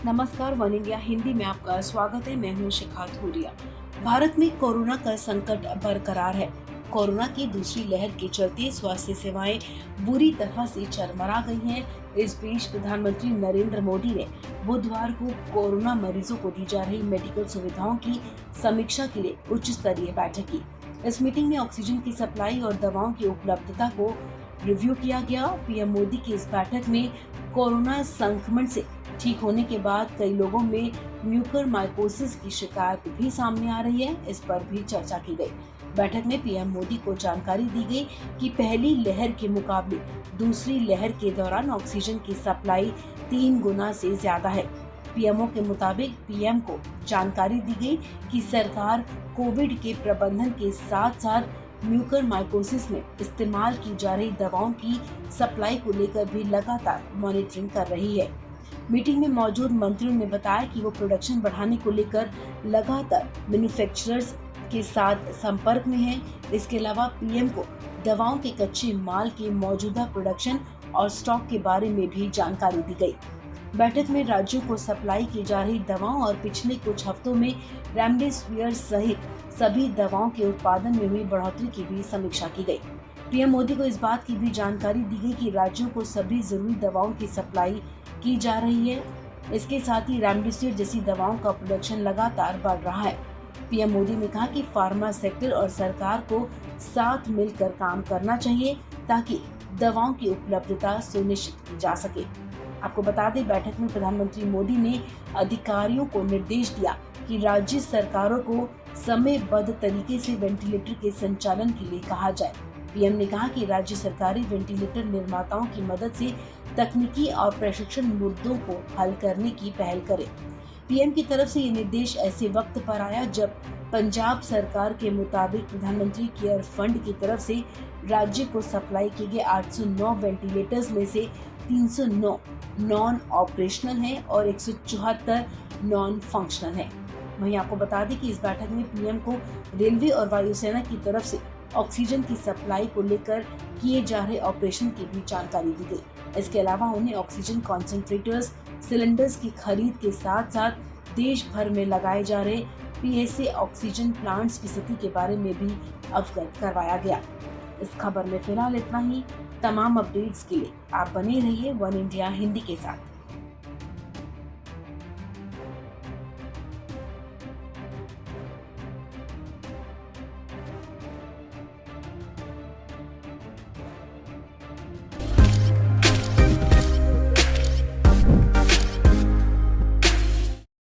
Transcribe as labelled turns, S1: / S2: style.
S1: नमस्कार, one India Hindi में आपका स्वागत है। मैं हूं शिखा धूरिया। भारत में कोरोना का संकट बरकरार है। कोरोना की दूसरी लहर के चलते स्वास्थ्य सेवाएं बुरी तरह से चरमरा गई हैं। इस बीच प्रधानमंत्री नरेंद्र मोदी ने बुधवार को कोरोना मरीजों को दी जा रही मेडिकल सुविधाओं की समीक्षा के लिए उच्च स्तरीय बैठक की। इस मीटिंग में ऑक्सीजन की सप्लाई और दवाओं की उपलब्धता को रिव्यू किया गया। पीएम मोदी की इस बैठक में कोरोना संक्रमण से ठीक होने के बाद कई लोगों में म्यूकरमाइकोसिस की शिकायत भी सामने आ रही है। इस पर भी चर्चा की गई। बैठक में पीएम मोदी को जानकारी दी गई कि पहली लहर के मुकाबले दूसरी लहर के दौरान ऑक्सीजन की सप्लाई 3 गुना से ज्यादा है। पीएमओ के मुताबिक पीएम को जानकारी दी गई कि सरकार कोविड के प्रबंधन के साथ साथ म्यूकरमाइकोसिस में इस्तेमाल की जा रही दवाओं की सप्लाई को लेकर भी लगातार मॉनिटरिंग कर रही है। मीटिंग में मौजूद मंत्रियों ने बताया कि वो प्रोडक्शन बढ़ाने को लेकर लगातार मैन्युफैक्चरर्स के साथ संपर्क में हैं। इसके अलावा पीएम को दवाओं के कच्चे माल के मौजूदा प्रोडक्शन और स्टॉक के बारे में भी जानकारी दी गई। बैठक में राज्यों को सप्लाई की जा रही दवाओं और पिछले कुछ हफ्तों में रेमडेसिविर सहित सभी दवाओं के उत्पादन में हुई बढ़ोतरी की भी समीक्षा की गई। पीएम मोदी को इस बात की भी जानकारी दी गई कि राज्यों को सभी जरूरी दवाओं की सप्लाई की जा रही है। इसके साथ ही रेमडेसिविर जैसी दवाओं का प्रोडक्शन लगातार बढ़ रहा है। पीएम मोदी ने कहा कि फार्मा सेक्टर और सरकार को साथ मिलकर काम करना चाहिए ताकि दवाओं की उपलब्धता सुनिश्चित की जा सके। आपको बता दें, बैठक में प्रधानमंत्री मोदी ने अधिकारियों को निर्देश दिया कि राज्य सरकारों को समयबद्ध तरीके से वेंटिलेटर के संचालन के लिए कहा जाए। पीएम ने कहा कि राज्य सरकारें वेंटिलेटर निर्माताओं की मदद से तकनीकी और प्रशिक्षण मुद्दों को हल करने की पहल करें। पीएम की तरफ से ये निर्देश ऐसे वक्त पर आया जब पंजाब सरकार के मुताबिक प्रधानमंत्री केयर फंड की तरफ से राज्य को सप्लाई किए गए 809 वेंटिलेटर्स में से 309 नॉन ऑपरेशनल हैं और 174 नॉन फंक्शनल हैं। वहीं आपको बता दें कि इस बैठक में पीएम को रेलवे और वायुसेना की तरफ से ऑक्सीजन की सप्लाई को लेकर किए जा रहे ऑपरेशन की भी जानकारी दी गई। इसके अलावा उन्हें ऑक्सीजन कॉन्सेंट्रेटर्स, सिलेंडर्स की खरीद के साथ साथ देश भर में लगाए जा रहे पीएसए ऑक्सीजन प्लांट्स की स्थिति के बारे में भी अवगत करवाया गया। इस खबर में फिलहाल इतना ही। तमाम अपडेट्स के लिए आप बने रहिए वन इंडिया हिंदी के साथ।